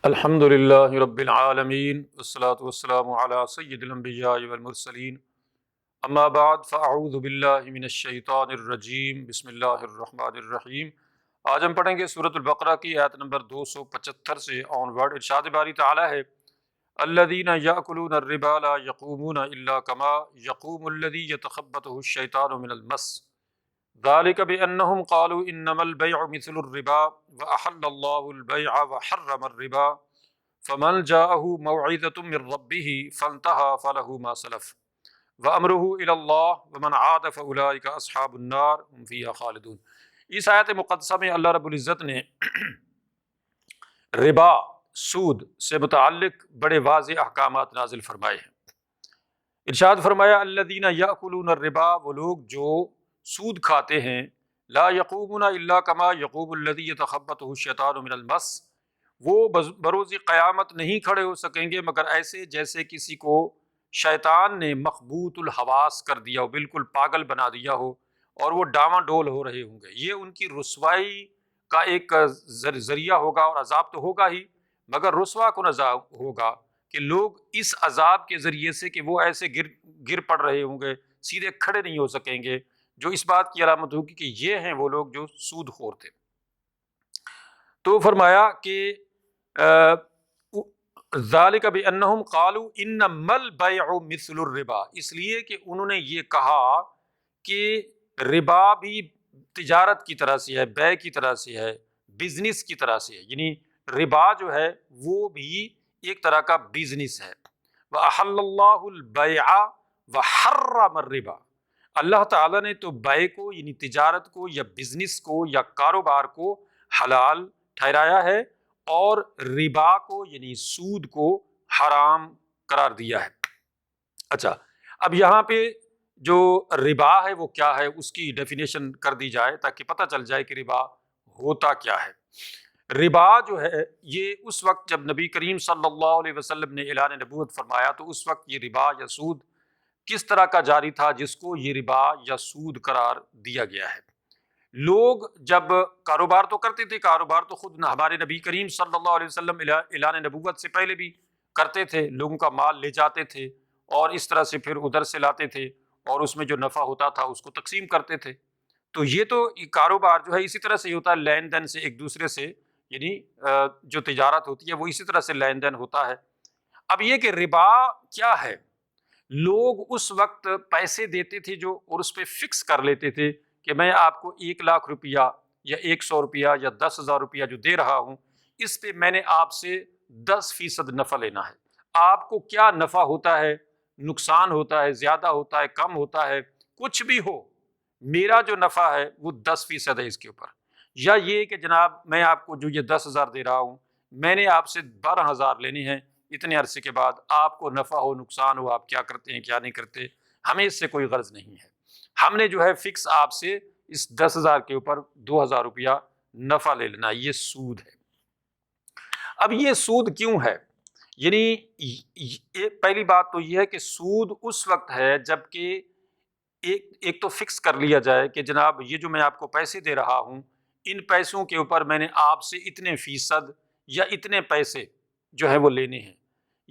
الحمد للہ رب العالمین والصلاة والسلام علی سید الانبیاء والمرسلین اما بعد فاعوذ باللہ من الشیطان الرجیم بسم اللہ الرحمن الرحیم۔ آج ہم پڑھیں گے سورۃ البقرہ کی آیت نمبر 275 سے آن ورڈ۔ ارشاد باری تعالی ہے الذین یأکلون الربا لا یقومون الا کما یقوم الذی یتخبطہ الشیطان من المس ذلك بأنهم قالوا إنما البيع مثل الربا وأحل الله البيع وحرم الربا فمن جاءه موعظة من ربه فانتهى فله ما سلف وأمره إلى الله ومن عاد فأولئك أصحاب النار هم فيها خالدون۔ اس آیت مقدسہ میں اللہ رب العزت نے ربا، سود سے متعلق بڑے واضح احکامات نازل فرمائے ہیں۔ ارشاد فرمایا الذین یأکلون الربا، وہ لوگ جو سود کھاتے ہیں، لا یقومون الا کما یقوم الذی یتخبطہ الشیطان من المس، وہ بروز قیامت نہیں کھڑے ہو سکیں گے مگر ایسے جیسے کسی کو شیطان نے مخبوط الحواس کر دیا ہو، بالکل پاگل بنا دیا ہو اور وہ ڈاواں ڈول ہو رہے ہوں گے۔ یہ ان کی رسوائی کا ایک ذریعہ ہوگا، اور عذاب تو ہوگا ہی مگر رسوا کن عذاب ہوگا کہ لوگ اس عذاب کے ذریعے سے کہ وہ ایسے گر پڑ رہے ہوں گے، سیدھے کھڑے نہیں ہو سکیں گے، جو اس بات کی علامت ہوگی کہ یہ ہیں وہ لوگ جو سود خور تھے۔ تو فرمایا کہ ذالک بانہم قالوا انما البیع مثل الربا، اس لیے کہ انہوں نے یہ کہا کہ ربا بھی تجارت کی طرح سے ہے، بیع کی طرح سے ہے، بزنس کی طرح سے ہے، یعنی ربا جو ہے وہ بھی ایک طرح کا بزنس ہے۔ وَأَحَلَّ اللَّهُ الْبَيْعَ وَحَرَّمَ الرِّبَا، اللہ تعالیٰ نے تو بیع کو یعنی تجارت کو یا بزنس کو یا کاروبار کو حلال ٹھہرایا ہے، اور ربا کو یعنی سود کو حرام قرار دیا ہے۔ اچھا، اب یہاں پہ جو ربا ہے وہ کیا ہے، اس کی ڈیفینیشن کر دی جائے تاکہ پتہ چل جائے کہ ربا ہوتا کیا ہے۔ ربا جو ہے یہ اس وقت جب نبی کریم صلی اللہ علیہ وسلم نے اعلان نبوت فرمایا تو اس وقت یہ ربا یا سود کس طرح کا جاری تھا جس کو یہ ربا یا سود قرار دیا گیا ہے۔ لوگ جب کاروبار تو کرتے تھے، کاروبار تو خود ہمارے نبی کریم صلی اللہ علیہ وسلم اعلان نبوت سے پہلے بھی کرتے تھے، لوگوں کا مال لے جاتے تھے اور اس طرح سے پھر ادھر سے لاتے تھے اور اس میں جو نفع ہوتا تھا اس کو تقسیم کرتے تھے۔ تو یہ تو کاروبار جو ہے اسی طرح سے ہوتا ہے، لین دین سے ایک دوسرے سے، یعنی جو تجارت ہوتی ہے وہ اسی طرح سے لین دین ہوتا ہے۔ اب یہ کہ ربا کیا ہے، لوگ اس وقت پیسے دیتے تھے جو اور اس پہ فکس کر لیتے تھے کہ میں آپ کو 1,00,000 روپیہ یا 100 روپیہ یا 10,000 روپیہ جو دے رہا ہوں اس پہ میں نے آپ سے 10% نفع لینا ہے۔ آپ کو کیا نفع ہوتا ہے، نقصان ہوتا ہے، زیادہ ہوتا ہے، کم ہوتا ہے، کچھ بھی ہو، میرا جو نفع ہے وہ 10% ہے اس کے اوپر۔ یا یہ کہ جناب میں آپ کو جو یہ 10,000 دے رہا ہوں میں نے آپ سے 12,000 لینے ہیں، اتنے عرصے کے بعد آپ کو نفع ہو نقصان ہو، آپ کیا کرتے ہیں کیا نہیں کرتے، ہمیں اس سے کوئی غرض نہیں ہے۔ ہم نے جو ہے فکس آپ سے اس 10,000 کے اوپر 2,000 روپیہ نفع لے لینا، یہ سود ہے۔ اب یہ سود کیوں ہے، یعنی پہلی بات تو یہ ہے کہ سود اس وقت ہے جب کہ ایک تو فکس کر لیا جائے کہ جناب یہ جو میں آپ کو پیسے دے رہا ہوں ان پیسوں کے اوپر میں نے آپ سے اتنے فیصد یا اتنے پیسے جو ہے وہ لینے ہیں۔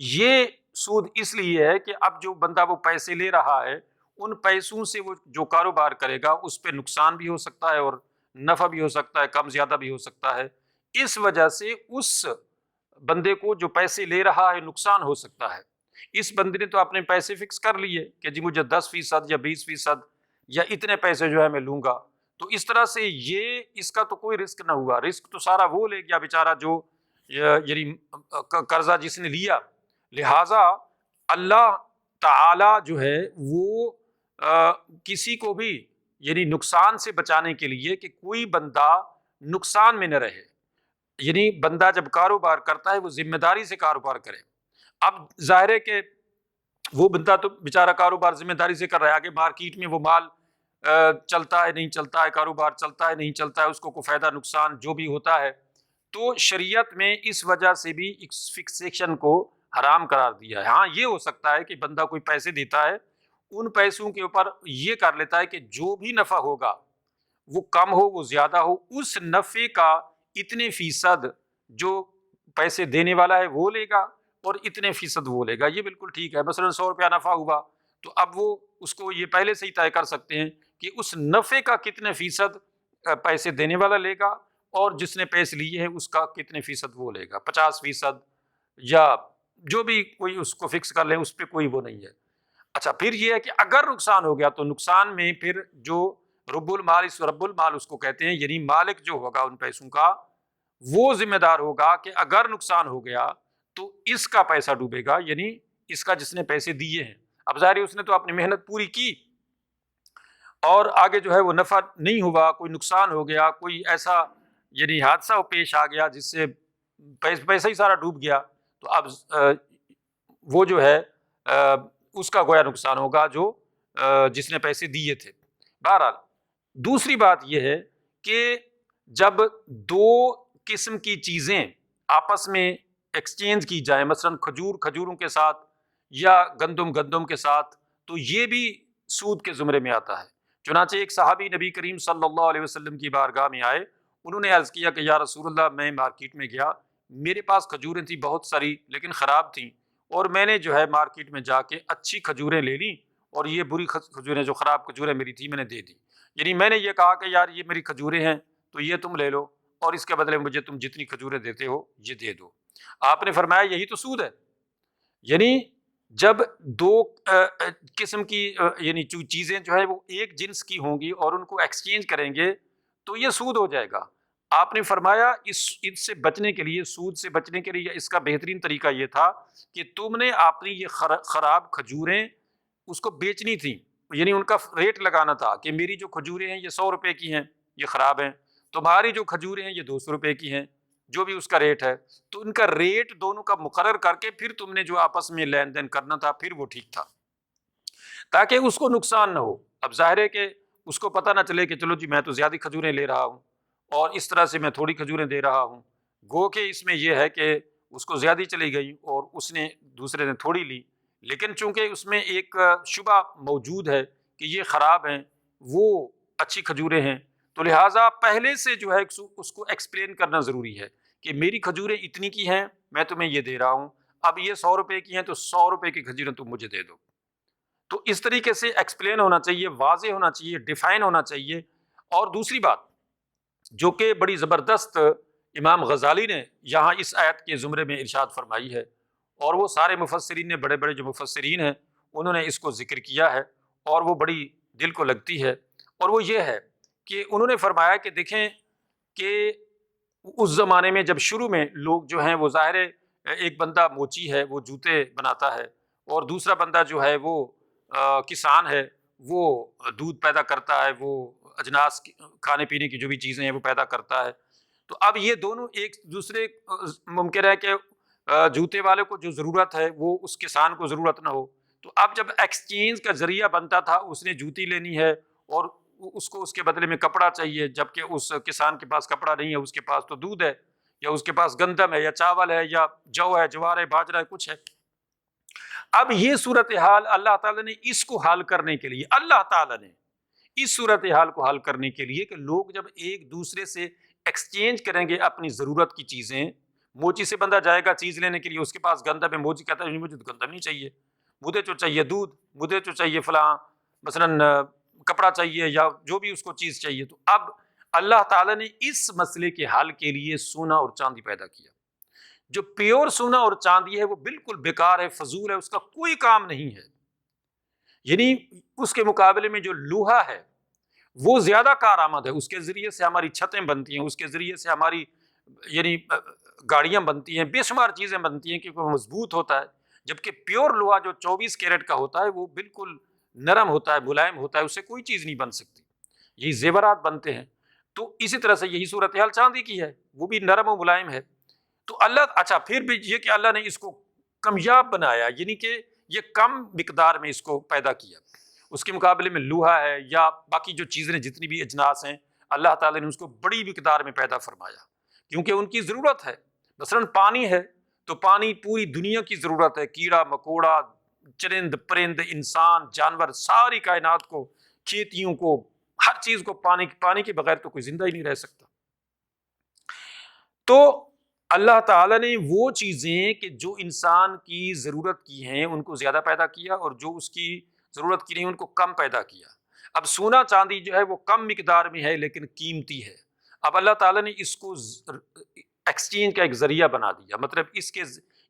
یہ سود اس لیے ہے کہ اب جو بندہ وہ پیسے لے رہا ہے ان پیسوں سے وہ جو کاروبار کرے گا اس پہ نقصان بھی ہو سکتا ہے اور نفع بھی ہو سکتا ہے، کم زیادہ بھی ہو سکتا ہے، اس وجہ سے اس بندے کو جو پیسے لے رہا ہے نقصان ہو سکتا ہے۔ اس بندے نے تو اپنے پیسے فکس کر لیے کہ جی مجھے 10% یا 20% یا اتنے پیسے جو ہے میں لوں گا، تو اس طرح سے یہ اس کا تو کوئی رسک نہ ہوا، رسک تو سارا وہ لے گیا بیچارہ جو یعنی قرضہ جس نے لیا۔ لہٰذا اللہ تعالی جو ہے وہ کسی کو بھی یعنی نقصان سے بچانے کے لیے کہ کوئی بندہ نقصان میں نہ رہے، یعنی بندہ جب کاروبار کرتا ہے وہ ذمہ داری سے کاروبار کرے۔ اب ظاہر ہے کہ وہ بندہ تو بیچارہ کاروبار ذمہ داری سے کر رہا ہے، آگے مارکیٹ میں وہ مال چلتا ہے نہیں چلتا ہے، کاروبار چلتا ہے نہیں چلتا ہے، اس کو کوئی فائدہ نقصان جو بھی ہوتا ہے، تو شریعت میں اس وجہ سے بھی فکسیشن کو حرام قرار دیا ہے۔ ہاں یہ ہو سکتا ہے کہ بندہ کوئی پیسے دیتا ہے ان پیسوں کے اوپر یہ کر لیتا ہے کہ جو بھی نفع ہوگا وہ کم ہو وہ زیادہ ہو، اس نفع کا اتنے فیصد جو پیسے دینے والا ہے وہ لے گا اور اتنے فیصد وہ لے گا، یہ بالکل ٹھیک ہے۔ مثلا 100 روپیہ نفع ہوا تو اب وہ اس کو یہ پہلے سے ہی طے کر سکتے ہیں کہ اس نفع کا کتنے فیصد پیسے دینے والا لے گا، اور جس نے پیسے لیے ہیں اس کا کتنے فیصد وہ لے گا، 50% یا جو بھی کوئی اس کو فکس کر لیں، اس پہ کوئی وہ نہیں ہے۔ اچھا، پھر یہ ہے کہ اگر نقصان ہو گیا تو نقصان میں پھر جو رب المال اس کو کہتے ہیں، یعنی مالک جو ہوگا ان پیسوں کا وہ ذمہ دار ہوگا کہ اگر نقصان ہو گیا تو اس کا پیسہ ڈوبے گا، یعنی اس کا جس نے پیسے دیے ہیں۔ اب ظاہر ہے اس نے تو اپنی محنت پوری کی اور آگے جو ہے وہ نفع نہیں ہوا، کوئی نقصان ہو گیا، کوئی ایسا یعنی حادثہ پیش آ گیا جس سے پیسہ ہی سارا ڈوب گیا، تو اب وہ جو ہے اس کا گویا نقصان ہوگا جو جس نے پیسے دیے تھے۔ بہرحال دوسری بات یہ ہے کہ جب دو قسم کی چیزیں آپس میں ایکسچینج کی جائیں، مثلا کھجوروں کے ساتھ یا گندم کے ساتھ، تو یہ بھی سود کے زمرے میں آتا ہے۔ چنانچہ ایک صحابی نبی کریم صلی اللہ علیہ وسلم کی بارگاہ میں آئے، انہوں نے عرض کیا کہ یا رسول اللہ، میں مارکیٹ میں گیا، میرے پاس کھجوریں تھیں بہت ساری لیکن خراب تھیں، اور میں نے جو ہے مارکیٹ میں جا کے اچھی کھجوریں لے لیں اور یہ بری کھجوریں جو خراب کھجوریں میری تھی میں نے دے دی۔ یعنی میں نے یہ کہا کہ یار یہ میری کھجوریں ہیں تو یہ تم لے لو، اور اس کے بدلے مجھے تم جتنی کھجوریں دیتے ہو یہ دے دو۔ آپ نے فرمایا یہی تو سود ہے۔ یعنی جب دو قسم کی یعنی چیزیں جو ہے وہ ایک جنس کی ہوں گی اور ان کو ایکسچینج کریں گے تو یہ سود ہو جائے گا۔ آپ نے فرمایا اس سے بچنے کے لیے، سود سے بچنے کے لیے اس کا بہترین طریقہ یہ تھا کہ تم نے اپنی یہ خراب کھجوریں اس کو بیچنی تھیں، یعنی ان کا ریٹ لگانا تھا کہ میری جو کھجوریں ہیں یہ 100 روپے کی ہیں، یہ خراب ہیں، تمہاری جو کھجوریں ہیں یہ 200 روپے کی ہیں، جو بھی اس کا ریٹ ہے، تو ان کا ریٹ دونوں کا مقرر کر کے پھر تم نے جو آپس میں لین دین کرنا تھا پھر وہ ٹھیک تھا، تاکہ اس کو نقصان نہ ہو۔ اب ظاہر ہے کہ اس کو پتہ نہ چلے کہ چلو جی میں تو زیادہ کھجوریں لے رہا ہوں اور اس طرح سے میں تھوڑی کھجوریں دے رہا ہوں، گو کہ اس میں یہ ہے کہ اس کو زیادہ چلی گئی اور اس نے دوسرے نے تھوڑی لی، لیکن چونکہ اس میں ایک شبہ موجود ہے کہ یہ خراب ہیں وہ اچھی کھجوریں ہیں، تو لہٰذا پہلے سے جو ہے اس کو ایکسپلین کرنا ضروری ہے کہ میری کھجوریں اتنی کی ہیں، میں تمہیں یہ دے رہا ہوں، اب یہ 100 روپے کی ہیں تو 100 روپے کی کھجوریں تم مجھے دے دو۔ تو اس طریقے سے ایکسپلین ہونا چاہیے، واضح ہونا چاہیے، ڈیفائن ہونا چاہیے۔ اور دوسری بات جو کہ بڑی زبردست امام غزالی نے یہاں اس آیت کے زمرے میں ارشاد فرمائی ہے، اور وہ سارے مفسرین نے، بڑے بڑے جو مفسرین ہیں انہوں نے اس کو ذکر کیا ہے، اور وہ بڑی دل کو لگتی ہے، اور وہ یہ ہے کہ انہوں نے فرمایا کہ دیکھیں کہ اس زمانے میں جب شروع میں لوگ جو ہیں وہ ظاہر ایک بندہ موچی ہے وہ جوتے بناتا ہے، اور دوسرا بندہ جو ہے وہ کسان ہے، وہ دودھ پیدا کرتا ہے، وہ اجناس کھانے پینے کی جو بھی چیزیں ہیں وہ پیدا کرتا ہے، تو اب یہ دونوں ایک دوسرے ممکن ہے کہ جوتے والے کو جو ضرورت ہے وہ اس کسان کو ضرورت نہ ہو، تو اب جب ایکسچینج کا ذریعہ بنتا تھا، اس نے جوتی لینی ہے اور اس کو اس کے بدلے میں کپڑا چاہیے، جبکہ اس کسان کے پاس کپڑا نہیں ہے، اس کے پاس تو دودھ ہے، یا اس کے پاس گندم ہے یا چاول ہے یا جو ہے، جوار ہے، باجرہ ہے، کچھ ہے۔ اب یہ صورتحال اللہ تعالیٰ نے اس کو حل کرنے کے لیے، اللہ تعالیٰ نے اس صورتحال کو حل کرنے کے لیے کہ لوگ جب ایک دوسرے سے ایکسچینج کریں گے اپنی ضرورت کی چیزیں، موچی سے بندہ جائے گا چیز لینے کے لیے، اس کے پاس گندم ہے، موچی کہتا ہے مجھے تو گندم نہیں چاہیے، مجھے تو چاہیے دودھ، مجھے تو چاہیے فلاں مثلاً کپڑا چاہیے یا جو بھی اس کو چیز چاہیے، تو اب اللہ تعالیٰ نے اس مسئلے کے حل کے لیے سونا اور چاندی پیدا کیا۔ جو پیور سونا اور چاندی ہے وہ بالکل بیکار ہے، فضول ہے، اس کا کوئی کام نہیں ہے، یعنی اس کے مقابلے میں جو لوہا ہے وہ زیادہ کارآمد ہے، اس کے ذریعے سے ہماری چھتیں بنتی ہیں، اس کے ذریعے سے ہماری یعنی گاڑیاں بنتی ہیں، بے شمار چیزیں بنتی ہیں کیونکہ وہ مضبوط ہوتا ہے، جبکہ پیور لوہا جو 24 کیرٹ کا ہوتا ہے وہ بالکل نرم ہوتا ہے، ملائم ہوتا ہے، اس سے کوئی چیز نہیں بن سکتی، یہی زیورات بنتے ہیں۔ تو اسی طرح سے یہی صورتحال چاندی کی ہے، وہ بھی نرم و ملائم ہے۔ تو اللہ اچھا پھر بھی یہ کہ اللہ نے اس کو کمیاب بنایا، یعنی کہ یہ کم مقدار میں اس کو پیدا کیا، اس کے مقابلے میں لوہا ہے یا باقی جو چیزیں جتنی بھی اجناس ہیں اللہ تعالیٰ نے اس کو بڑی مقدار میں پیدا فرمایا، کیونکہ ان کی ضرورت ہے۔ مثلاً پانی ہے تو پانی پوری دنیا کی ضرورت ہے، کیڑا مکوڑا، چرند پرند، انسان، جانور، ساری کائنات کو، کھیتیوں کو، ہر چیز کو پانی کے بغیر تو کوئی زندہ ہی نہیں رہ سکتا۔ تو اللہ تعالیٰ نے وہ چیزیں کہ جو انسان کی ضرورت کی ہیں ان کو زیادہ پیدا کیا، اور جو اس کی ضرورت کی نہیں ان کو کم پیدا کیا۔ اب سونا چاندی جو ہے وہ کم مقدار میں ہے لیکن قیمتی ہے، اب اللہ تعالیٰ نے اس کو ایکسچینج کا ایک ذریعہ بنا دیا، مطلب اس کے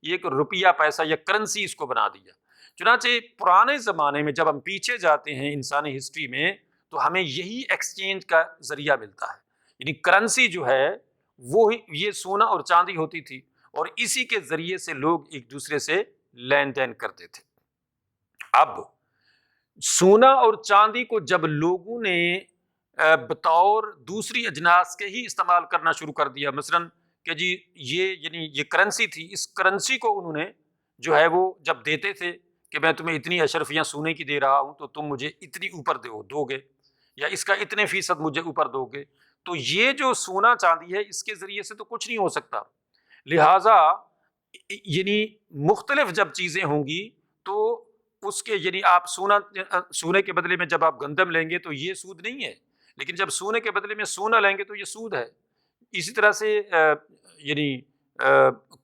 یہ ایک روپیہ پیسہ یا کرنسی اس کو بنا دیا۔ چنانچہ پرانے زمانے میں جب ہم پیچھے جاتے ہیں انسانی ہسٹری میں تو ہمیں یہی ایکسچینج کا ذریعہ ملتا ہے، یعنی کرنسی جو ہے وہ یہ سونا اور چاندی ہوتی تھی، اور اسی کے ذریعے سے لوگ ایک دوسرے سے لین دین کرتے تھے۔ اب سونا اور چاندی کو جب لوگوں نے بطور دوسری اجناس کے ہی استعمال کرنا شروع کر دیا، مثلاً کہ جی یہ کرنسی تھی، اس کرنسی کو انہوں نے جو ہے وہ جب دیتے تھے کہ میں تمہیں اتنی اشرفیاں سونے کی دے رہا ہوں تو تم مجھے اتنی اوپر دو گے، یا اس کا اتنے فیصد مجھے اوپر دو گے، تو یہ جو سونا چاندی ہے اس کے ذریعے سے تو کچھ نہیں ہو سکتا، لہٰذا یعنی مختلف جب چیزیں ہوں گی تو اس کے یعنی آپ سونے کے بدلے میں جب آپ گندم لیں گے تو یہ سود نہیں ہے، لیکن جب سونے کے بدلے میں سونا لیں گے تو یہ سود ہے۔ اسی طرح سے یعنی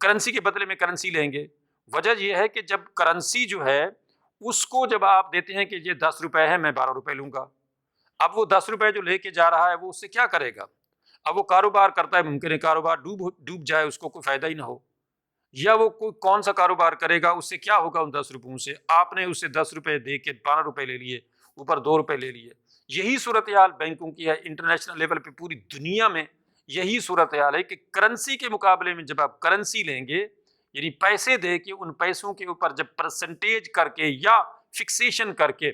کرنسی کے بدلے میں کرنسی لیں گے، وجہ یہ ہے کہ جب کرنسی جو ہے اس کو جب آپ دیتے ہیں کہ یہ 10 روپے ہے میں 12 روپے لوں گا، اب وہ 10 روپے جو لے کے جا رہا ہے وہ اس سے کیا کرے گا؟ اب وہ کاروبار کرتا ہے، ممکن ہے کاروبار ڈوب جائے، اس کو کوئی فائدہ ہی نہ ہو، یا وہ کوئی کون سا کاروبار کرے گا، اس سے کیا ہوگا ان 10 روپوں سے؟ آپ نے اس سے 10 روپے دے کے 12 روپے لے لیے، اوپر 2 روپے لے لیے۔ یہی صورتحال بینکوں کی ہے، انٹرنیشنل لیول پہ پوری دنیا میں یہی صورتحال ہے کہ کرنسی کے مقابلے میں جب آپ کرنسی لیں گے، یعنی پیسے دے کے ان پیسوں کے اوپر جب پرسنٹیج کر کے یا فکسیشن کر کے،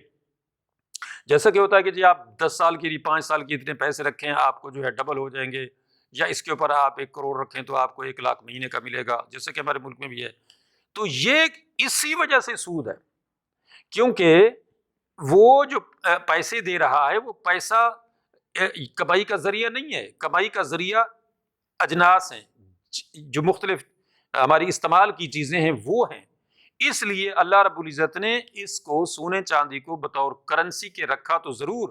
جیسا کہ ہوتا ہے کہ جی آپ 10 سال کی 5 سال کی اتنے پیسے رکھیں آپ کو جو ہے ڈبل ہو جائیں گے، یا اس کے اوپر آپ 1 کروڑ رکھیں تو آپ کو 1 لاکھ مہینے کا ملے گا، جیسے کہ ہمارے ملک میں بھی ہے، تو یہ اسی وجہ سے سود ہے، کیونکہ وہ جو پیسے دے رہا ہے وہ پیسہ کمائی کا ذریعہ نہیں ہے، کمائی کا ذریعہ اجناس ہیں جو مختلف ہماری استعمال کی چیزیں ہیں وہ ہیں، اس لیے اللہ رب العزت نے اس کو سونے چاندی کو بطور کرنسی کے رکھا تو ضرور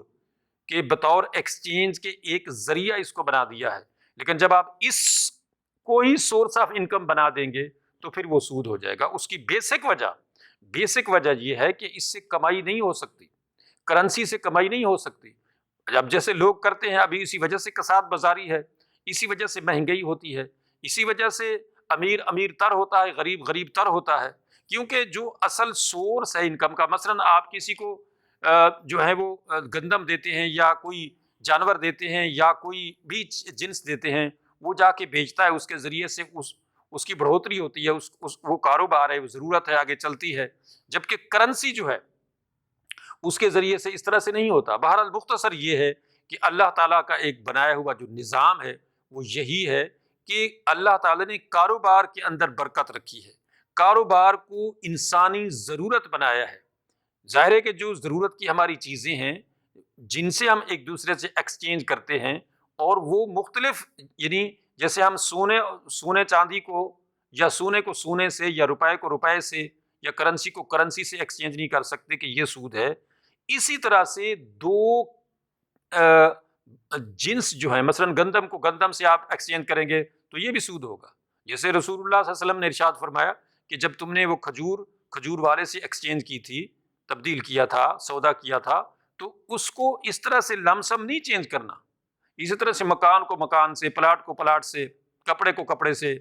کہ بطور ایکسچینج کے ایک ذریعہ اس کو بنا دیا ہے، لیکن جب آپ اس کو ہی سورس آف انکم بنا دیں گے تو پھر وہ سود ہو جائے گا۔ اس کی بیسک وجہ یہ ہے کہ اس سے کمائی نہیں ہو سکتی، کرنسی سے کمائی نہیں ہو سکتی۔ اب جیسے لوگ کرتے ہیں ابھی، اسی وجہ سے کساد بازاری ہے، اسی وجہ سے مہنگائی ہوتی ہے، اسی وجہ سے امیر امیر تر ہوتا ہے، غریب غریب تر ہوتا ہے، کیونکہ جو اصل سورس ہے انکم کا، مثلاً آپ کسی کو جو ہے وہ گندم دیتے ہیں یا کوئی جانور دیتے ہیں یا کوئی بھی جنس دیتے ہیں، وہ جا کے بیچتا ہے، اس کے ذریعے سے اس کی بڑھوتری ہوتی ہے، وہ کاروبار ہے، وہ ضرورت ہے، آگے چلتی ہے، جبکہ کرنسی جو ہے اس کے ذریعے سے اس طرح سے نہیں ہوتا۔ بہرحال مختصر یہ ہے کہ اللہ تعالیٰ کا ایک بنایا ہوا جو نظام ہے وہ یہی ہے کہ اللہ تعالیٰ نے کاروبار کے اندر برکت رکھی ہے، کاروبار کو انسانی ضرورت بنایا ہے۔ ظاہر ہے کہ جو ضرورت کی ہماری چیزیں ہیں جن سے ہم ایک دوسرے سے ایکسچینج کرتے ہیں، اور وہ مختلف یعنی جیسے ہم سونے چاندی کو یا سونے کو سونے سے یا روپے کو روپے سے یا کرنسی کو کرنسی سے ایکسچینج نہیں کر سکتے کہ یہ سود ہے، اسی طرح سے دو جنس جو ہے، مثلا گندم کو گندم سے آپ ایکسچینج کریں گے تو یہ بھی سود ہوگا۔ جیسے رسول اللہ صلی اللہ علیہ وسلم نے ارشاد فرمایا کہ جب تم نے وہ کھجور والے سے ایکسچینج کی تھی، تبدیل کیا تھا، سودا کیا تھا، تو اس کو اس طرح سے لمسم نہیں چینج کرنا، اسی طرح سے مکان کو مکان سے، پلاٹ کو پلاٹ سے، کپڑے کو کپڑے سے،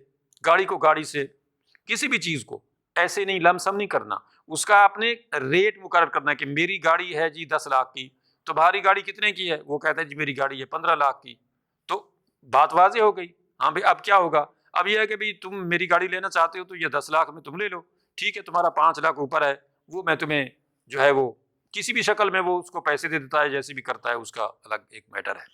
گاڑی کو گاڑی سے، کسی بھی چیز کو ایسے نہیں لمسم نہیں کرنا، اس کا آپ نے ریٹ مقرر کرنا ہے کہ میری گاڑی ہے جی 10 لاکھ کی، تمہاری گاڑی کتنے کی ہے؟ وہ کہتا ہے جی میری گاڑی ہے 15 لاکھ کی، تو بات واضح ہو گئی۔ ہاں بھائی اب کیا ہوگا؟ اب یہ ہے کہ بھائی تم میری گاڑی لینا چاہتے ہو تو یہ 10 لاکھ میں تم لے لو، ٹھیک ہے، تمہارا 5 لاکھ اوپر ہے، وہ میں تمہیں جو ہے وہ کسی بھی شکل میں وہ اس کو پیسے دے دیتا ہے، جیسے بھی کرتا ہے، اس کا الگ ایک میٹر ہے۔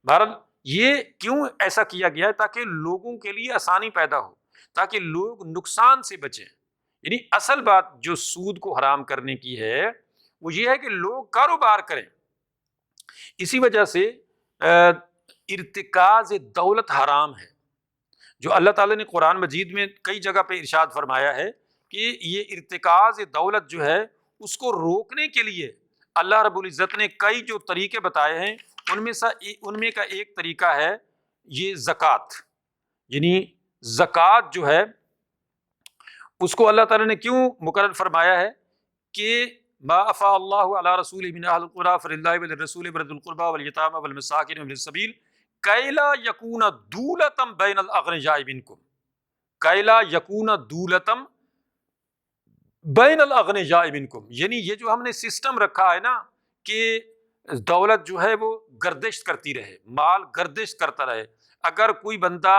بہرحال یہ کیوں ایسا کیا گیا ہے؟ تاکہ لوگوں کے لیے آسانی پیدا ہو، تاکہ لوگ نقصان سے بچیں۔ یعنی اصل بات جو سود کو حرام کرنے کی ہے وہ یہ ہے کہ لوگ کاروبار کریں، اسی وجہ سے ارتکاز دولت حرام ہے، جو اللہ تعالیٰ نے قرآن مجید میں کئی جگہ پہ ارشاد فرمایا ہے کہ یہ ارتکاز دولت جو ہے اس کو روکنے کے لیے اللہ رب العزت نے کئی جو طریقے بتائے ہیں، ان میں کا ایک طریقہ ہے یہ زکوٰۃ، یعنی زکوٰۃ جو ہے اس کو اللہ تعالیٰ نے کیوں مقرر فرمایا ہے کہ ما افاء اللہ علی رسول من اہل القری فللہ وللرسول وذی القربى والیتامى والمساکین وابن السبیل کی لا یکون دولۃ بین الاغنیاء منکم، کی لا یکون دولۃ بین الاغنیاء منکم، یعنی یہ جو ہم نے سسٹم رکھا ہے نا کہ دولت جو ہے وہ گردش کرتی رہے، مال گردش کرتا رہے، اگر کوئی بندہ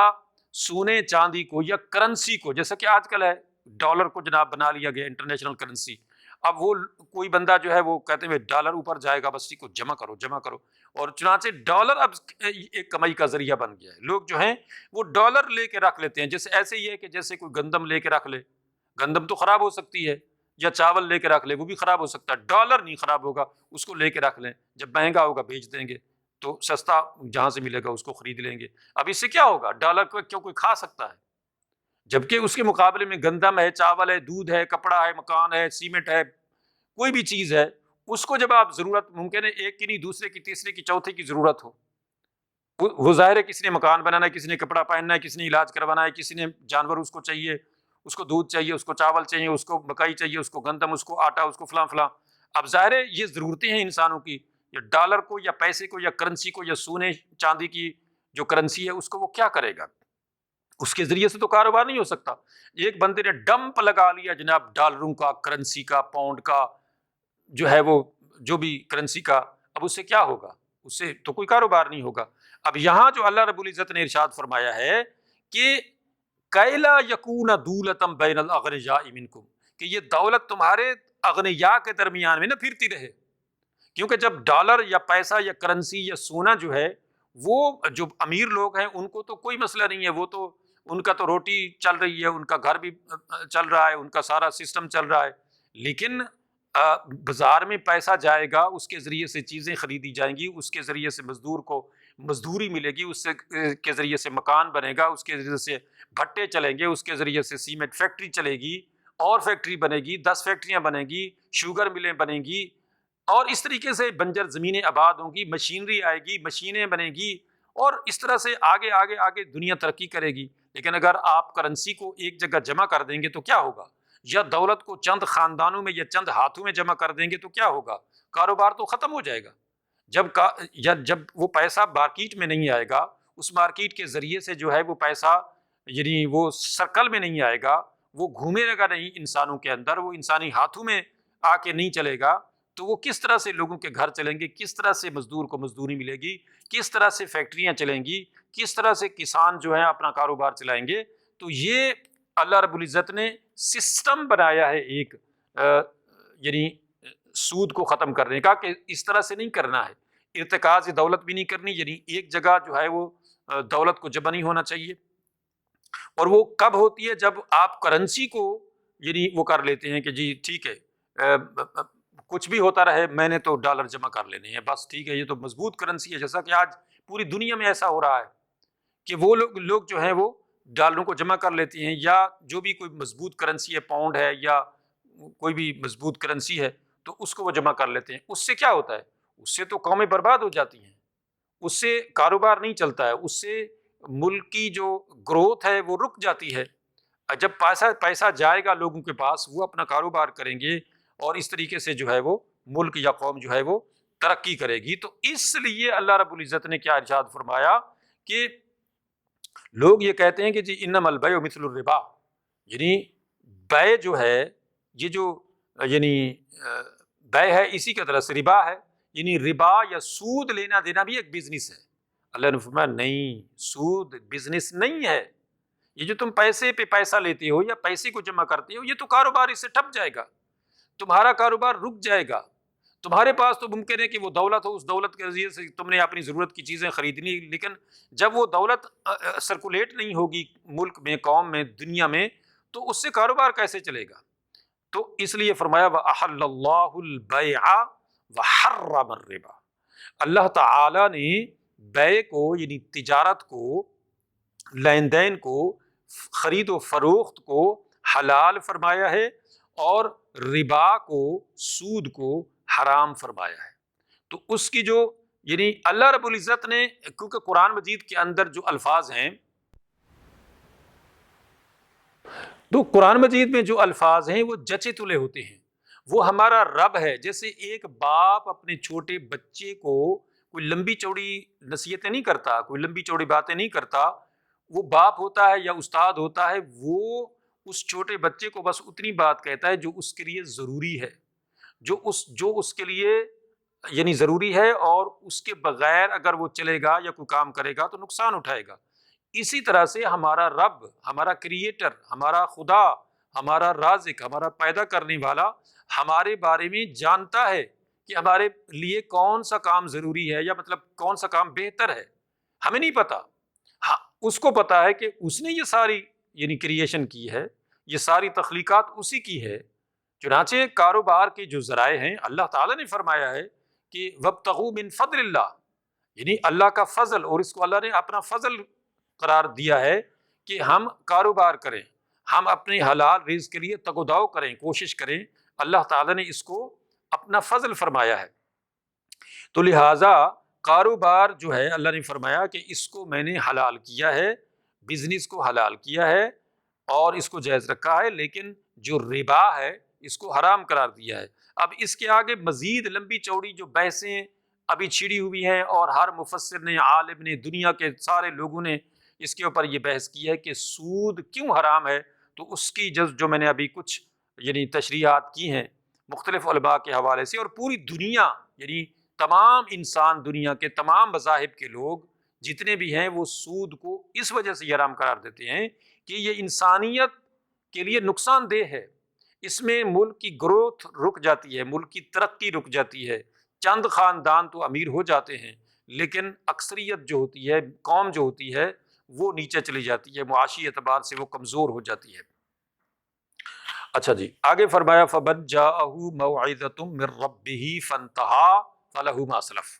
سونے چاندی کو یا کرنسی کو، جیسا کہ آج کل ہے ڈالر کو جناب بنا لیا گیا انٹرنیشنل کرنسی، اب وہ کوئی بندہ جو ہے وہ کہتے ہیں ڈالر اوپر جائے گا بس اسی کو جمع کرو جمع کرو، اور چنانچہ ڈالر اب ایک کمائی کا ذریعہ بن گیا ہے، لوگ جو ہیں وہ ڈالر لے کے رکھ لیتے ہیں، جیسے ایسے ہی ہے کہ جیسے کوئی گندم لے کے رکھ لے، گندم تو خراب ہو سکتی ہے، یا چاول لے کے رکھ لے وہ بھی خراب ہو سکتا ہے، ڈالر نہیں خراب ہوگا، اس کو لے کے رکھ لیں، جب مہنگا ہوگا بیچ دیں گے، تو سستا جہاں سے ملے گا اس کو خرید لیں گے۔ اب اس سے کیا ہوگا؟ ڈالر کو کیوں کوئی کھا سکتا ہے، جبکہ اس کے مقابلے میں گندم ہے، چاول ہے، دودھ ہے، کپڑا ہے، مکان ہے، سیمنٹ ہے، کوئی بھی چیز ہے، اس کو جب آپ ضرورت ممکن ہے ایک کی نہیں دوسرے کی تیسرے کی چوتھے کی ضرورت ہو، وہ ظاہر ہے کسی نے مکان بنانا ہے، کسی نے کپڑا پہننا ہے، کسی نے علاج کروانا ہے، کسی نے جانور اس کو چاہیے، اس کو دودھ چاہیے، اس کو چاول چاہیے، اس کو مکئی چاہیے، اس کو گندم، اس کو آٹا، اس کو فلاں فلاں۔ اب ظاہر ہے یہ ضرورتیں ہیں انسانوں کی، یا ڈالر کو یا پیسے کو یا کرنسی کو یا سونے چاندی کی جو کرنسی ہے اس کو وہ کیا کرے گا؟ اس کے ذریعے سے تو کاروبار نہیں ہو سکتا۔ ایک بندے نے ڈمپ لگا لیا جناب ڈالروں کا، کرنسی کا، پاؤنڈ کا، جو ہے وہ جو بھی کرنسی کا، اب اس سے کیا ہوگا؟ اس سے تو کوئی کاروبار نہیں ہوگا۔ اب یہاں جو اللہ رب العزت نے ارشاد فرمایا ہے کہ کیلا یکون دولۃ بین الاغنیاء منکم، کہ یہ دولت تمہارے اغنیاء کے درمیان میں نہ پھرتی رہے، کیونکہ جب ڈالر یا پیسہ یا کرنسی یا سونا جو ہے وہ جو امیر لوگ ہیں ان کو تو کوئی مسئلہ نہیں ہے، وہ تو ان کا تو روٹی چل رہی ہے، ان کا گھر بھی چل رہا ہے، ان کا سارا سسٹم چل رہا ہے، لیکن بازار میں پیسہ جائے گا، اس کے ذریعے سے چیزیں خریدی جائیں گی، اس کے ذریعے سے مزدور کو مزدوری ملے گی، اس سے کے ذریعے سے مکان بنے گا، اس کے ذریعے سے بھٹے چلیں گے، اس کے ذریعے سے سیمنٹ فیکٹری چلے گی، اور فیکٹری بنے گی، 10 فیکٹریاں بنے گی، شوگر ملیں بنے گی، اور اس طریقے سے بنجر زمینیں آباد ہوں گی، مشینری آئے گی، مشینیں بنے گی، اور اس طرح سے آگے آگے آگے دنیا ترقی کرے گی۔ لیکن اگر آپ کرنسی کو ایک جگہ جمع کر دیں گے تو کیا ہوگا؟ یا دولت کو چند خاندانوں میں یا چند ہاتھوں میں جمع کر دیں گے تو کیا ہوگا؟ کاروبار تو ختم ہو جائے گا۔ جب وہ پیسہ مارکیٹ میں نہیں آئے گا، اس مارکیٹ کے ذریعے سے جو ہے وہ پیسہ یعنی وہ سرکل میں نہیں آئے گا، وہ گھومے گا نہیں انسانوں کے اندر، وہ انسانی ہاتھوں میں آ کے نہیں چلے گا، تو وہ کس طرح سے لوگوں کے گھر چلیں گے، کس طرح سے مزدور کو مزدوری ملے گی، کس طرح سے فیکٹریاں چلیں گی، کس طرح سے کسان جو ہیں اپنا کاروبار چلائیں گے؟ تو یہ اللہ رب العزت نے سسٹم بنایا ہے ایک یعنی سود کو ختم کرنے کا، کہ اس طرح سے نہیں کرنا ہے، ارتکاز دولت بھی نہیں کرنی، یعنی ایک جگہ جو ہے وہ دولت کو جمع نہیں ہونا چاہیے۔ اور وہ کب ہوتی ہے؟ جب آپ کرنسی کو یعنی وہ کر لیتے ہیں کہ جی ٹھیک ہے کچھ بھی ہوتا رہے، میں نے تو ڈالر جمع کر لینے ہیں بس، ٹھیک ہے یہ تو مضبوط کرنسی ہے، جیسا کہ آج پوری دنیا میں ایسا ہو رہا ہے کہ وہ لوگ جو ہیں وہ ڈالروں کو جمع کر لیتے ہیں، یا جو بھی کوئی مضبوط کرنسی ہے، پاؤنڈ ہے یا کوئی بھی مضبوط کرنسی ہے تو اس کو وہ جمع کر لیتے ہیں۔ اس سے کیا ہوتا ہے؟ اس سے تو قومیں برباد ہو جاتی ہیں، اس سے کاروبار نہیں چلتا ہے، اس سے ملک کی جو گروتھ ہے وہ رک جاتی ہے۔ جب پیسہ جائے گا لوگوں کے پاس، وہ اپنا کاروبار کریں گے، اور اس طریقے سے جو ہے وہ ملک یا قوم جو ہے وہ ترقی کرے گی۔ تو اس لیے اللہ رب العزت نے کیا ارشاد فرمایا کہ لوگ یہ کہتے ہیں کہ جی انما البیع مثل الربا، یعنی بے جو ہے یہ جو یعنی بے ہے اسی کی طرح سے ربا ہے، یعنی ربا یا سود لینا دینا بھی ایک بزنس ہے۔ اللہ نے فرمایا نہیں، سود بزنس نہیں ہے، یہ جو تم پیسے پہ پیسہ لیتے ہو یا پیسے کو جمع کرتے ہو، یہ تو کاروبار اس سے ٹھپ جائے گا، تمہارا کاروبار رک جائے گا۔ تمہارے پاس تو ممکن ہے کہ وہ دولت ہو، اس دولت کے ذریعے سے تم نے اپنی ضرورت کی چیزیں خریدنی، لیکن جب وہ دولت سرکولیٹ نہیں ہوگی ملک میں، قوم میں، دنیا میں، تو اس سے کاروبار کیسے چلے گا؟ تو اس لیے فرمایا وَأَحَلَّ اللَّهُ الْبَيْعَ وَحَرَّمَ الرِّبَا، اللہ تعالی نے بے کو یعنی تجارت کو، لین دین کو، خرید و فروخت کو حلال فرمایا ہے، اور ربا کو، سود کو حرام فرمایا ہے۔ تو اس کی جو یعنی اللہ رب العزت نے، کیونکہ قرآن مجید کے اندر جو الفاظ ہیں تو قرآن مجید میں جو الفاظ ہیں وہ جچے تلے ہوتے ہیں، وہ ہمارا رب ہے۔ جیسے ایک باپ اپنے چھوٹے بچے کو کوئی لمبی چوڑی نصیحتیں نہیں کرتا، کوئی لمبی چوڑی باتیں نہیں کرتا، وہ باپ ہوتا ہے یا استاد ہوتا ہے، وہ اس چھوٹے بچے کو بس اتنی بات کہتا ہے جو اس کے لیے ضروری ہے، جو اس کے لیے یعنی ضروری ہے، اور اس کے بغیر اگر وہ چلے گا یا کوئی کام کرے گا تو نقصان اٹھائے گا۔ اسی طرح سے ہمارا رب، ہمارا کریٹر، ہمارا خدا، ہمارا رازق، ہمارا پیدا کرنے والا ہمارے بارے میں جانتا ہے کہ ہمارے لیے کون سا کام ضروری ہے، یا مطلب کون سا کام بہتر ہے، ہمیں نہیں پتا۔ ہاں، اس کو پتا ہے کہ اس نے یہ ساری یعنی کریشن کی ہے، یہ ساری تخلیقات اسی کی ہے۔ چنانچہ کاروبار کے جو ذرائع ہیں، اللہ تعالیٰ نے فرمایا ہے کہ وابتغوا من فضل اللہ، یعنی اللہ کا فضل، اور اس کو اللہ نے اپنا فضل قرار دیا ہے کہ ہم کاروبار کریں، ہم اپنے حلال رزق کے لیے تگ و دو کریں، کوشش کریں۔ اللہ تعالیٰ نے اس کو اپنا فضل فرمایا ہے، تو لہٰذا کاروبار جو ہے اللہ نے فرمایا کہ اس کو میں نے حلال کیا ہے، بزنس کو حلال کیا ہے اور اس کو جائز رکھا ہے، لیکن جو ربا ہے اس کو حرام قرار دیا ہے۔ اب اس کے آگے مزید لمبی چوڑی جو بحثیں ابھی چھڑی ہوئی ہیں، اور ہر مفسر نے، عالم نے، دنیا کے سارے لوگوں نے اس کے اوپر یہ بحث کی ہے کہ سود کیوں حرام ہے، تو اس کی جو میں نے ابھی کچھ یعنی تشریحات کی ہیں مختلف علماء کے حوالے سے، اور پوری دنیا یعنی تمام انسان، دنیا کے تمام مذاہب کے لوگ جتنے بھی ہیں، وہ سود کو اس وجہ سے حرام قرار دیتے ہیں کہ یہ انسانیت کے لیے نقصان دہ ہے، اس میں ملک کی گروتھ رک جاتی ہے، ملک کی ترقی رک جاتی ہے، چند خاندان تو امیر ہو جاتے ہیں، لیکن اکثریت جو ہوتی ہے، قوم جو ہوتی ہے، وہ نیچے چلی جاتی ہے، معاشی اعتبار سے وہ کمزور ہو جاتی ہے۔ اچھا جی، آگے فرمایا فَمَن جَاءَهُ مَوْعِظَةٌ مِّن رَّبِّهِ فَانتَهَىٰ فَلَهُ مَا سَلَفَ،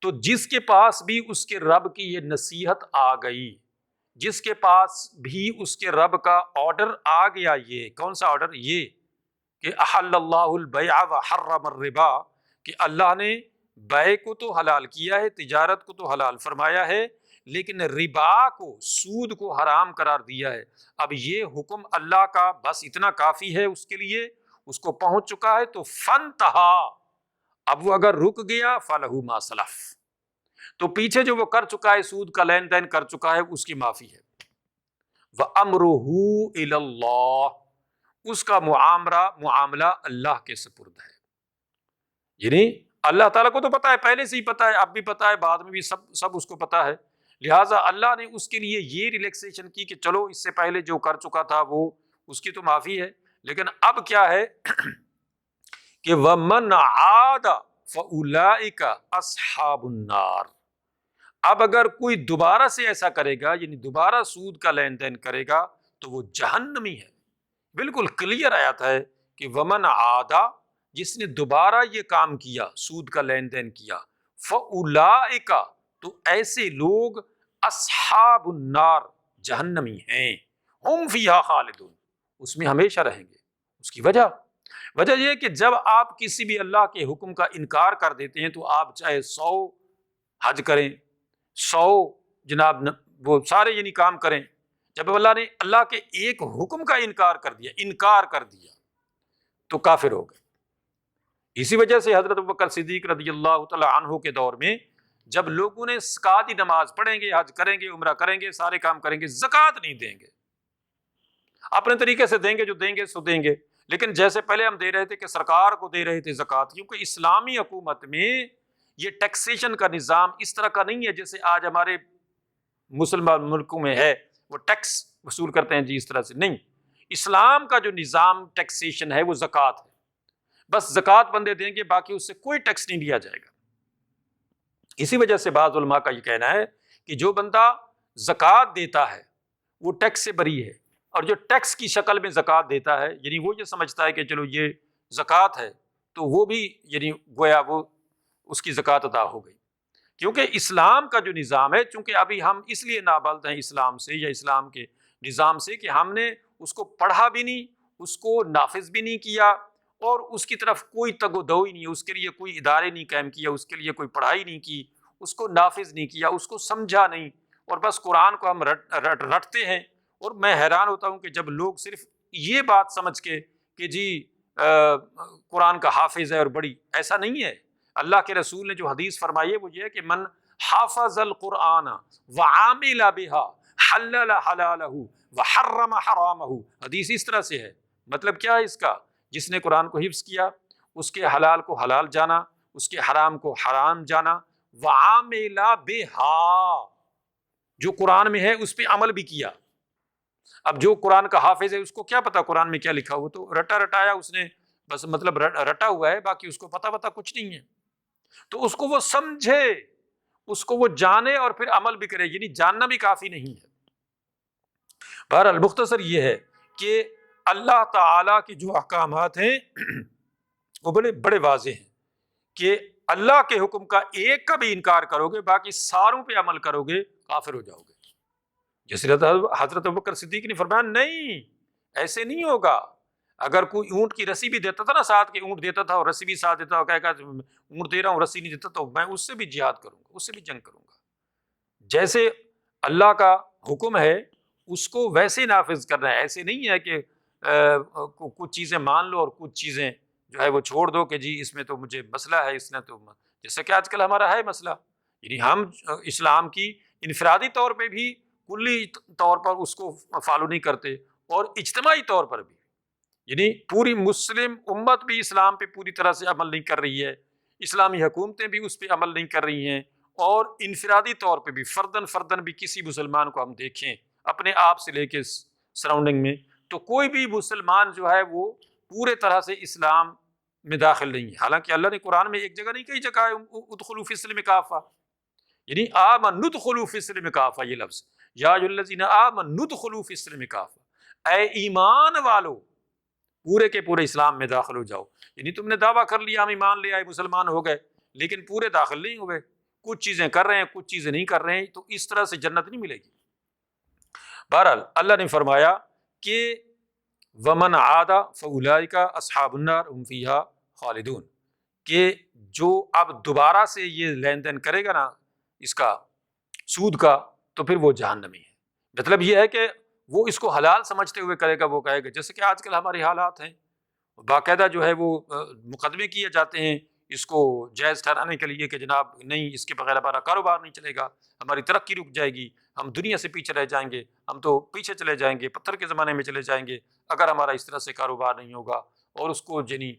تو جس کے پاس بھی اس کے رب کی یہ نصیحت آ گئی، جس کے پاس بھی اس کے رب کا آرڈر آ گیا، یہ کون سا آرڈر؟ یہ کہ احل اللہ البیع وحرم الربا، کہ اللہ نے بیع کو تو حلال کیا ہے، تجارت کو تو حلال فرمایا ہے، لیکن ربا کو، سود کو حرام قرار دیا ہے۔ اب یہ حکم اللہ کا بس اتنا کافی ہے اس کے لیے، اس کو پہنچ چکا ہے، تو فنتہا، اب وہ اگر رک گیا، فلہ ما سلف، تو پیچھے جو وہ کر چکا ہے، سود کا لین دین کر چکا ہے، اس کی معافی ہے۔ وَأَمْرُهُ إِلَى اللَّهِ، اس کا معاملہ اللہ کے سپرد ہے۔ یعنی اللہ تعالیٰ کو تو پتا ہے، پہلے سے ہی پتا ہے، اب بھی پتا ہے، بعد میں بھی سب اس کو پتا ہے، لہٰذا اللہ نے اس کے لیے یہ ریلیکسیشن کی کہ چلو اس سے پہلے جو کر چکا تھا وہ اس کی تو معافی ہے، لیکن اب کیا ہے کہ وَمَنْ عَادَ فَأُولَٰئِكَ أَصْحَابُ النَّارِ، اب اگر کوئی دوبارہ سے ایسا کرے گا، یعنی دوبارہ سود کا لین دین کرے گا، تو وہ جہنمی ہے۔ بالکل کلیئر آیات ہے کہ ومن عادا، جس نے دوبارہ یہ کام کیا، سود کا لین دین کیا، فاولئک، تو ایسے لوگ اصحاب النار، جہنمی ہیں، ہم فیہا خالدون، اس میں ہمیشہ رہیں گے۔ اس کی وجہ یہ کہ جب آپ کسی بھی اللہ کے حکم کا انکار کر دیتے ہیں، تو آپ چاہے 100 حج کریں، 100 جناب وہ سارے یعنی کام کریں، جب اللہ کے ایک حکم کا انکار کر دیا تو کافر ہو گئے۔ اسی وجہ سے حضرت ابوبکر صدیق رضی اللہ تعالی عنہ کے دور میں جب لوگوں نے زکوٰۃ نماز پڑھیں گے، حج کریں گے، عمرہ کریں گے، سارے کام کریں گے، زکوٰۃ نہیں دیں گے، اپنے طریقے سے دیں گے، جو دیں گے سو دیں گے، لیکن جیسے پہلے ہم دے رہے تھے کہ سرکار کو دے رہے تھے زکوٰۃ، کیونکہ اسلامی حکومت میں یہ ٹیکسیشن کا نظام اس طرح کا نہیں ہے جیسے آج ہمارے مسلمان ملکوں میں ہے، وہ ٹیکس وصول کرتے ہیں جی، اس طرح سے نہیں۔ اسلام کا جو نظام ٹیکسیشن ہے وہ زکوٰۃ ہے، بس زکوٰۃ بندے دیں گے، باقی اس سے کوئی ٹیکس نہیں لیا جائے گا۔ اسی وجہ سے بعض علماء کا یہ کہنا ہے کہ جو بندہ زکوٰۃ دیتا ہے وہ ٹیکس سے بری ہے، اور جو ٹیکس کی شکل میں زکوٰۃ دیتا ہے، یعنی وہ یہ سمجھتا ہے کہ چلو یہ زکوٰۃ ہے، تو وہ بھی یعنی گویا وہ اس کی زکوٰۃ ادا ہو گئی۔ کیونکہ اسلام کا جو نظام ہے، چونکہ ابھی ہم اس لیے نابلد ہیں اسلام سے یا اسلام کے نظام سے کہ ہم نے اس کو پڑھا بھی نہیں، اس کو نافذ بھی نہیں کیا، اور اس کی طرف کوئی تگ و دو ہی نہیں، اس کے لیے کوئی ادارے نہیں قائم کیا، اس کے لیے کوئی پڑھائی نہیں کی، اس کو نافذ نہیں کیا، اس کو سمجھا نہیں، اور بس قرآن کو ہم رٹتے ہیں، اور میں حیران ہوتا ہوں کہ جب لوگ صرف یہ بات سمجھ کے کہ جی قرآن کا حافظ ہے اور بڑی، ایسا نہیں ہے۔ اللہ کے رسول نے جو حدیث فرمائی ہے وہ یہ ہے کہ من حافظ القرآن وعامل بها حلل حلالہ وحرم حرامہ، حدیث اس طرح سے ہے۔ مطلب کیا ہے اس کا؟ جس نے قرآن کو حفظ کیا، اس کے حلال کو حلال جانا، اس کے حرام کو حرام جانا، وعامل بها، جو قرآن میں ہے اس پہ عمل بھی کیا۔ اب جو قرآن کا حافظ ہے اس کو کیا پتا قرآن میں کیا لکھا ہوا، تو رٹا رٹایا اس نے، بس مطلب رٹا ہوا ہے، باقی اس کو پتا کچھ نہیں ہے۔ تو اس کو وہ سمجھے، اس کو وہ جانے اور پھر عمل بھی کرے، یعنی جاننا بھی کافی نہیں ہے۔ بہرحال مختصر یہ ہے کہ اللہ تعالیٰ کے جو احکامات ہیں وہ بڑے بڑے واضح ہیں کہ اللہ کے حکم کا ایک کا بھی انکار کرو گے، باقی ساروں پہ عمل کرو گے، کافر ہو جاؤ گے۔ جیسے حضرت ابوبکر صدیق نے فرمایا نہیں، ایسے نہیں ہوگا۔ اگر کوئی اونٹ کی رسی بھی دیتا تھا نا، ساتھ کے اونٹ دیتا تھا اور رسی بھی ساتھ دیتا تھا، کہا اونٹ دے رہا ہوں رسی نہیں دیتا، تو میں اس سے بھی جہاد کروں گا، اس سے بھی جنگ کروں گا۔ جیسے اللہ کا حکم ہے اس کو ویسے نافذ کرنا ہے، ایسے نہیں ہے کہ کچھ چیزیں مان لو اور کچھ چیزیں جو ہے وہ چھوڑ دو کہ جی اس میں تو مجھے مسئلہ ہے، اس نے تو، جیسے کہ آج کل ہمارا ہے مسئلہ، یعنی ہم اسلام کی انفرادی طور پہ بھی کلی طور پر اس کو فالو نہیں کرتے، اور اجتماعی طور پر بھی، یعنی پوری مسلم امت بھی اسلام پہ پوری طرح سے عمل نہیں کر رہی ہے، اسلامی حکومتیں بھی اس پہ عمل نہیں کر رہی ہیں، اور انفرادی طور پہ بھی فردن بھی کسی مسلمان کو ہم دیکھیں اپنے آپ سے لے کے سراؤنڈنگ میں، تو کوئی بھی مسلمان جو ہے وہ پورے طرح سے اسلام میں داخل نہیں ہے۔ حالانکہ اللہ نے قرآن میں ایک جگہ نہیں، کئی جگہ ادخلوا فی السلم کافہ، یعنی آمنوا ادخلوا فی السلم کافہ، یہ لفظ یا ایھا الذین آمنوا ادخلوا فی السلم کافہ، اے ایمان والو پورے کے پورے اسلام میں داخل ہو جاؤ۔ یعنی تم نے دعویٰ کر لیا ہم ایمان لے آئے، مسلمان ہو گئے، لیکن پورے داخل نہیں ہوئے، کچھ چیزیں کر رہے ہیں کچھ چیزیں نہیں کر رہے ہیں، تو اس طرح سے جنت نہیں ملے گی۔ بہرحال اللہ نے فرمایا کہ ومن عاد فاولئک اصحاب النار هم فیہا خالدون، کہ جو اب دوبارہ سے یہ لین دین کرے گا نا اس کا سود کا، تو پھر وہ جہنمی ہے۔ مطلب یہ ہے کہ وہ اس کو حلال سمجھتے ہوئے کرے گا، وہ کہے گا، جیسے کہ آج کل ہمارے حالات ہیں، باقاعدہ جو ہے وہ مقدمے کیے جاتے ہیں اس کو جائز ٹھہرانے کے لیے کہ جناب نہیں، اس کے بغیر ہمارا کاروبار نہیں چلے گا، ہماری ترقی رک جائے گی، ہم دنیا سے پیچھے رہ جائیں گے، ہم تو پیچھے چلے جائیں گے، پتھر کے زمانے میں چلے جائیں گے اگر ہمارا اس طرح سے کاروبار نہیں ہوگا۔ اور اس کو یعنی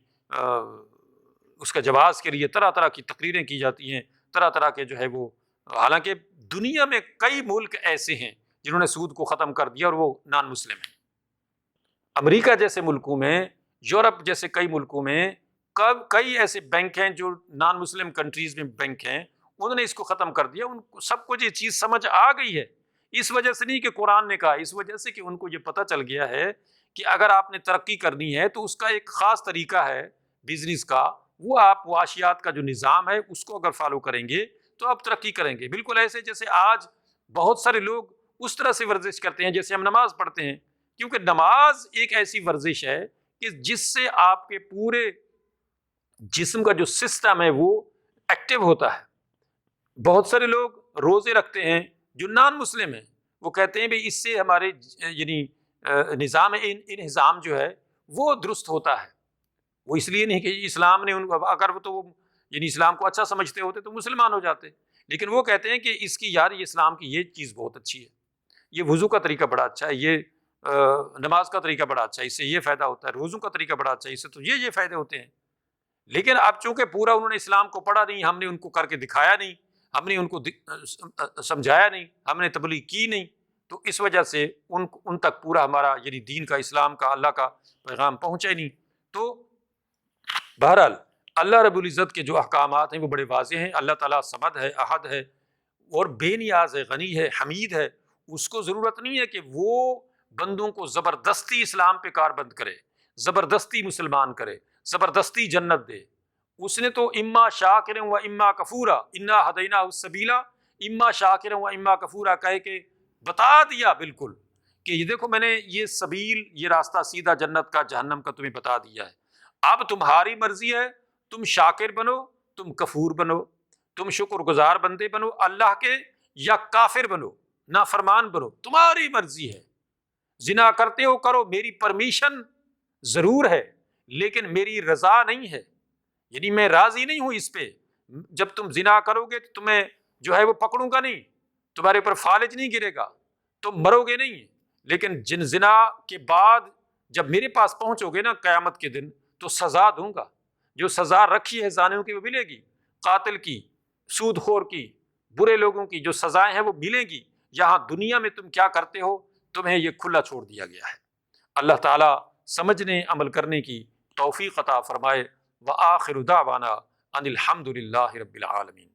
اس کا جواز کے لیے طرح طرح کی تقریریں کی جاتی ہیں، طرح طرح کے جو ہے وہ، حالانکہ دنیا میں کئی ملک ایسے ہیں جنہوں نے سود کو ختم کر دیا اور وہ نان مسلم ہیں۔ امریکہ جیسے ملکوں میں، یورپ جیسے کئی ملکوں میں کئی ایسے بینک ہیں جو نان مسلم کنٹریز میں بینک ہیں، انہوں نے اس کو ختم کر دیا۔ ان کو سب کو یہ چیز سمجھ آ گئی ہے، اس وجہ سے نہیں کہ قرآن نے کہا، اس وجہ سے کہ ان کو یہ پتہ چل گیا ہے کہ اگر آپ نے ترقی کرنی ہے تو اس کا ایک خاص طریقہ ہے بزنس کا، وہ آپ معاشیات کا جو نظام ہے اس کو اگر فالو کریں گے تو آپ ترقی کریں گے۔ بالکل ایسے جیسے آج بہت سارے لوگ اس طرح سے ورزش کرتے ہیں جیسے ہم نماز پڑھتے ہیں، کیونکہ نماز ایک ایسی ورزش ہے کہ جس سے آپ کے پورے جسم کا جو سسٹم ہے وہ ایکٹیو ہوتا ہے۔ بہت سارے لوگ روزے رکھتے ہیں جو نان مسلم ہیں، وہ کہتے ہیں بھئی اس سے ہمارے یعنی نظام انہضام جو ہے وہ درست ہوتا ہے۔ وہ اس لیے نہیں کہ اسلام نے ان کو، اگر وہ تو یعنی اسلام کو اچھا سمجھتے ہوتے تو مسلمان ہو جاتے، لیکن وہ کہتے ہیں کہ اس کی یار یہ اسلام کی یہ چیز بہت اچھی ہے، یہ وضو کا طریقہ بڑا اچھا ہے، یہ نماز کا طریقہ بڑا اچھا ہے، اس سے یہ فائدہ ہوتا ہے، روزوں کا طریقہ بڑا اچھا ہے، اس سے تو یہ فائدے ہوتے ہیں۔ لیکن اب چونکہ پورا انہوں نے اسلام کو پڑھا نہیں، ہم نے ان کو کر کے دکھایا نہیں، ہم نے ان کو سمجھایا نہیں، ہم نے تبلیغ کی نہیں، تو اس وجہ سے ان تک پورا ہمارا یعنی دین کا، اسلام کا، اللہ کا پیغام پہنچا ہی نہیں۔ تو بہرحال اللہ رب العزت کے جو احکامات ہیں وہ بڑے واضح ہیں۔ اللہ تعالیٰ صمد ہے، احد ہے اور بے نیاز ہے، غنی ہے، حمید ہے۔ اس کو ضرورت نہیں ہے کہ وہ بندوں کو زبردستی اسلام پہ کاربند کرے، زبردستی مسلمان کرے، زبردستی جنت دے۔ اس نے تو اما شاکرا و اما کفورا انا ہدیناہ السبیل، اما شاکرا و اما کفورا کہہ کے بتا دیا بالکل کہ یہ دیکھو میں نے یہ سبیل، یہ راستہ سیدھا جنت کا جہنم کا تمہیں بتا دیا ہے، اب تمہاری مرضی ہے، تم شاکر بنو، تم کفور بنو، تم شکر گزار بندے بنو اللہ کے، یا کافر بنو، نافرمان بنو، تمہاری مرضی ہے۔ زنا کرتے ہو کرو، میری پرمیشن ضرور ہے لیکن میری رضا نہیں ہے، یعنی میں راضی نہیں ہوں اس پہ۔ جب تم زنا کرو گے تو تمہیں جو ہے وہ پکڑوں گا نہیں، تمہارے اوپر فالج نہیں گرے گا، تم مرو گے نہیں، لیکن جن زنا کے بعد جب میرے پاس پہنچو گے نا قیامت کے دن تو سزا دوں گا، جو سزا رکھی ہے زانیوں کی وہ ملے گی، قاتل کی، سود خور کی، برے لوگوں کی جو سزائیں ہیں وہ ملیں گی۔ یہاں دنیا میں تم کیا کرتے ہو تمہیں یہ کھلا چھوڑ دیا گیا ہے۔ اللہ تعالیٰ سمجھنے عمل کرنے کی توفیق عطا فرمائے۔ وآخر دعوانا ان الحمد للہ رب العالمین۔